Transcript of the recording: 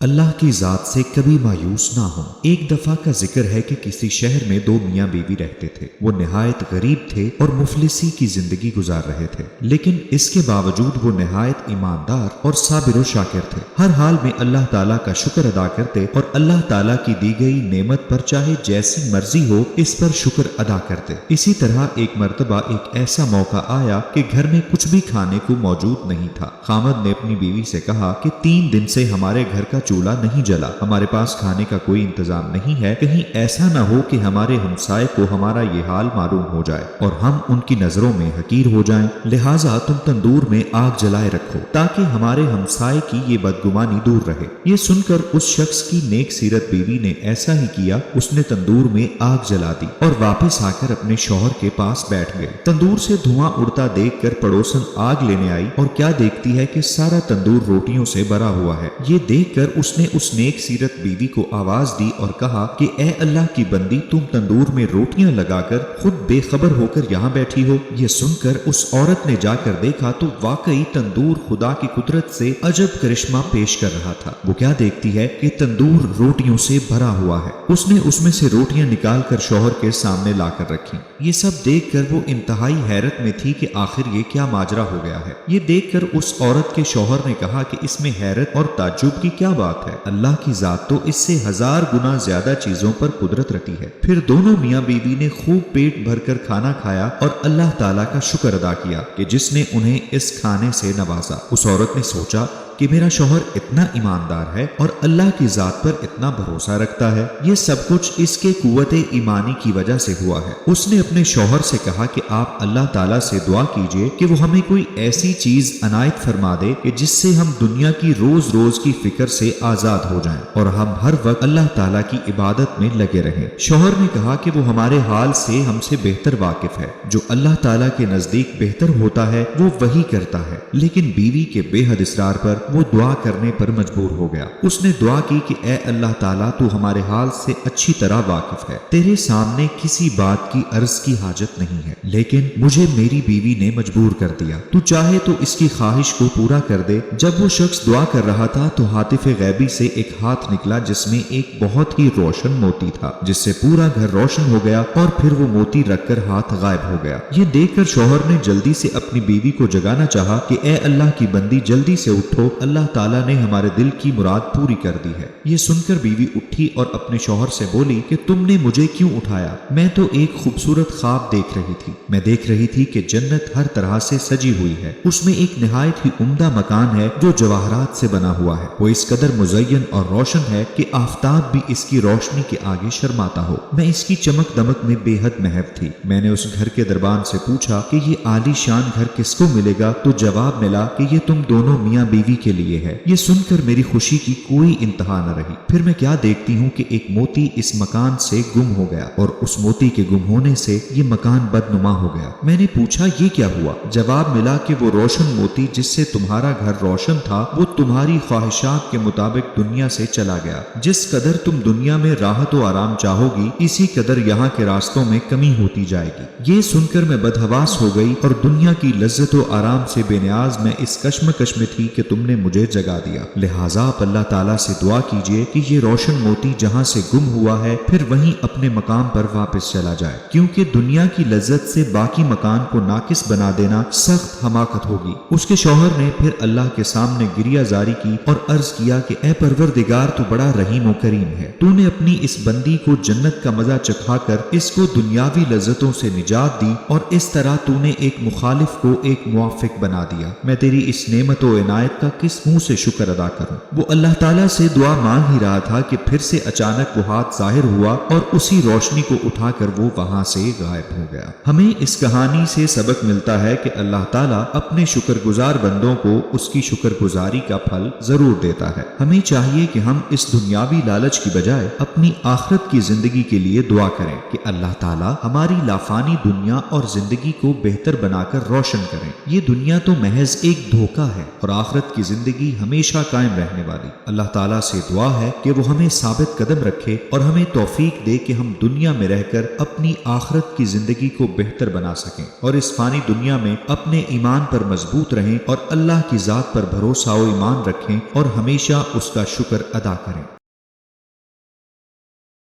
اللہ کی ذات سے کبھی مایوس نہ ہو۔ ایک دفعہ کا ذکر ہے کہ کسی شہر میں دو میاں بیوی رہتے تھے۔ وہ نہایت غریب تھے اور مفلسی کی زندگی گزار رہے تھے، لیکن اس کے باوجود وہ نہایت ایماندار اور صابر و شاکر تھے۔ ہر حال میں اللہ تعالیٰ کا شکر ادا کرتے اور اللہ تعالیٰ کی دی گئی نعمت پر چاہے جیسی مرضی ہو اس پر شکر ادا کرتے۔ اسی طرح ایک مرتبہ ایک ایسا موقع آیا کہ گھر میں کچھ بھی کھانے کو موجود نہیں تھا۔ خامد نے اپنی بیوی سے کہا کہ 3 دن سے ہمارے گھر کا چولہا نہیں جلا، ہمارے پاس کھانے کا کوئی انتظام نہیں ہے، کہیں ایسا نہ ہو کہ ہمارے ہمسائے کو ہمارا یہ حال معلوم ہو جائے اور ہم ان کی نظروں میں حقیر ہو جائیں، لہٰذا تم تندور میں آگ جلائے رکھو تاکہ ہمارے ہمسائے کی یہ بدگمانی دور رہے۔ یہ سن کر اس شخص کی نیک سیرت بیوی نے ایسا ہی کیا، اس نے تندور میں آگ جلا دی اور واپس آ کر اپنے شوہر کے پاس بیٹھ گئی۔ تندور سے دھواں اڑتا دیکھ کر پڑوسن آگ لینے آئی اور کیا دیکھتی ہے کہ سارا تندور روٹیوں سے بھرا ہوا ہے۔ یہ دیکھ کر اس نے اس نیک سیرت بیوی کو آواز دی اور کہا کہ اے اللہ کی بندی، تم تندور میں روٹیاں لگا کر خود بے خبر ہو کر یہاں بیٹھی ہو۔ یہ سن کر اس عورت نے جا کر دیکھا تو واقعی تندور خدا کی قدرت سے عجب کرشمہ پیش کر رہا تھا۔ وہ کیا دیکھتی ہے کہ تندور روٹیوں سے بھرا ہوا ہے۔ اس نے اس میں سے روٹیاں نکال کر شوہر کے سامنے لا کر رکھی۔ یہ سب دیکھ کر وہ انتہائی حیرت میں تھی کہ آخر یہ کیا ماجرا ہو گیا ہے۔ یہ دیکھ کر اس عورت کے شوہر نے کہا کہ اس میں حیرت اور تعجب کی کیا بات ہے، اللہ کی ذات تو اس سے 1000 گنا زیادہ چیزوں پر قدرت رکھتی ہے۔ پھر دونوں میاں بیوی نے خوب پیٹ بھر کر کھانا کھایا اور اللہ تعالیٰ کا شکر ادا کیا کہ جس نے انہیں اس کھانے سے نوازا۔ اس عورت نے سوچا کہ میرا شوہر اتنا ایماندار ہے اور اللہ کی ذات پر اتنا بھروسہ رکھتا ہے، یہ سب کچھ اس کے قوت ایمانی کی وجہ سے ہوا ہے۔ اس نے اپنے شوہر سے کہا کہ آپ اللہ تعالیٰ سے دعا کیجئے کہ وہ ہمیں کوئی ایسی چیز عنایت فرما دے کہ جس سے ہم دنیا کی روز روز کی فکر سے آزاد ہو جائیں اور ہم ہر وقت اللہ تعالیٰ کی عبادت میں لگے رہیں۔ شوہر نے کہا کہ وہ ہمارے حال سے ہم سے بہتر واقف ہے، جو اللہ تعالیٰ کے نزدیک بہتر ہوتا ہے وہ وہی کرتا ہے، لیکن بیوی کے بے حد اصرار پر وہ دعا کرنے پر مجبور ہو گیا۔ اس نے دعا کی کہ اے اللہ تعالیٰ، تو ہمارے حال سے اچھی طرح واقف ہے، تیرے سامنے کسی بات کی عرض کی حاجت نہیں ہے، لیکن مجھے میری بیوی نے مجبور کر دیا، تو چاہے تو اس کی خواہش کو پورا کر دے۔ جب وہ شخص دعا کر رہا تھا تو ہاتف غیبی سے ایک ہاتھ نکلا جس میں ایک بہت ہی روشن موتی تھا، جس سے پورا گھر روشن ہو گیا اور پھر وہ موتی رکھ کر ہاتھ غائب ہو گیا۔ یہ دیکھ کر شوہر نے جلدی سے اپنی بیوی کو جگانا چاہا کہ اے اللہ کی بندی، جلدی سے اٹھو، اللہ تعالیٰ نے ہمارے دل کی مراد پوری کر دی ہے۔ یہ سن کر بیوی اٹھی اور اپنے شوہر سے بولی کہ تم نے مجھے کیوں اٹھایا؟ میں تو ایک خوبصورت خواب دیکھ رہی تھی۔ میں دیکھ رہی تھی کہ جنت ہر طرح سے سجی ہوئی ہے، اس میں ایک نہایت ہی عمدہ مکان ہے جو جواہرات سے بنا ہوا ہے۔ وہ اس قدر مزین اور روشن ہے کہ آفتاب بھی اس کی روشنی کے آگے شرماتا ہو۔ میں اس کی چمک دمک میں بے حد محو تھی۔ میں نے اس گھر کے دربان سے پوچھا کہ یہ عالی شان گھر کس کو ملے گا؟ تو جواب ملا کہ یہ تم دونوں میاں بیوی کے لیے ہے۔ یہ سن کر میری خوشی کی کوئی انتہا نہ رہی۔ پھر میں کیا دیکھتی ہوں کہ ایک موتی اس مکان سے گم ہو گیا اور اس موتی کے گم ہونے سے یہ مکان بدنما ہو گیا۔ میں نے پوچھا یہ کیا ہوا؟ جواب ملا کہ وہ روشن موتی جس سے تمہارا گھر روشن تھا وہ تمہاری خواہشات کے مطابق دنیا سے چلا گیا۔ جس قدر تم دنیا میں راحت و آرام چاہو گی اسی قدر یہاں کے راستوں میں کمی ہوتی جائے گی۔ یہ سن کر میں بدحواس ہو گئی اور دنیا کی لذت و آرام سے بے نیاز میں اس کشمکش میں تھی کہ تم نے مجھے جگا دیا۔ لہٰذا آپ اللہ تعالیٰ سے دعا کیجئے کہ یہ روشن موتی جہاں سے گم ہوا ہے پھر وہیں اپنے مقام پر واپس چلا جائے، کیونکہ دنیا کی لذت سے باقی مکان کو ناقص بنا دینا سخت حماقت ہوگی۔ اس کے شوہر نے پھر اللہ کے سامنے گریہ زاری کی اور عرض کیا کہ اے پروردگار، تو بڑا رحیم و کریم ہے، تو نے اپنی اس بندی کو جنت کا مزہ چکھا کر اس کو دنیاوی لذتوں سے نجات دی اور اس طرح تو نے ایک مخالف کو ایک موافق بنا دیا۔ میں تیری اس نعمت و عنایت کا کس منہ سے شکر ادا کروں؟ وہ اللہ تعالیٰ سے دعا مانگ ہی رہا تھا کہ پھر سے اچانک وہ ہاتھ ظاہر ہوا اور اسی روشنی کو اٹھا کر وہ وہاں سے غائب ہو گیا۔ ہمیں اس کہانی سے سبق ملتا ہے کہ اللہ تعالیٰ اپنے شکر گزار بندوں کو اس کی شکر گزاری کا پھل ضرور دیتا ہے۔ ہمیں چاہیے کہ ہم اس دنیاوی لالچ کی بجائے اپنی آخرت کی زندگی کے لیے دعا کریں کہ اللہ تعالیٰ ہماری لافانی دنیا اور زندگی کو بہتر بنا کر روشن کریں۔ یہ دنیا تو محض ایک دھوکہ ہے اور آخرت کی زندگی ہمیشہ قائم رہنے والی۔ اللہ تعالیٰ سے دعا ہے کہ وہ ہمیں ثابت قدم رکھے اور ہمیں توفیق دے کہ ہم دنیا میں رہ کر اپنی آخرت کی زندگی کو بہتر بنا سکیں اور اس فانی دنیا میں اپنے ایمان پر مضبوط رہیں اور اللہ کی ذات پر بھروسہ و ایمان رکھیں اور ہمیشہ اس کا شکر ادا کریں۔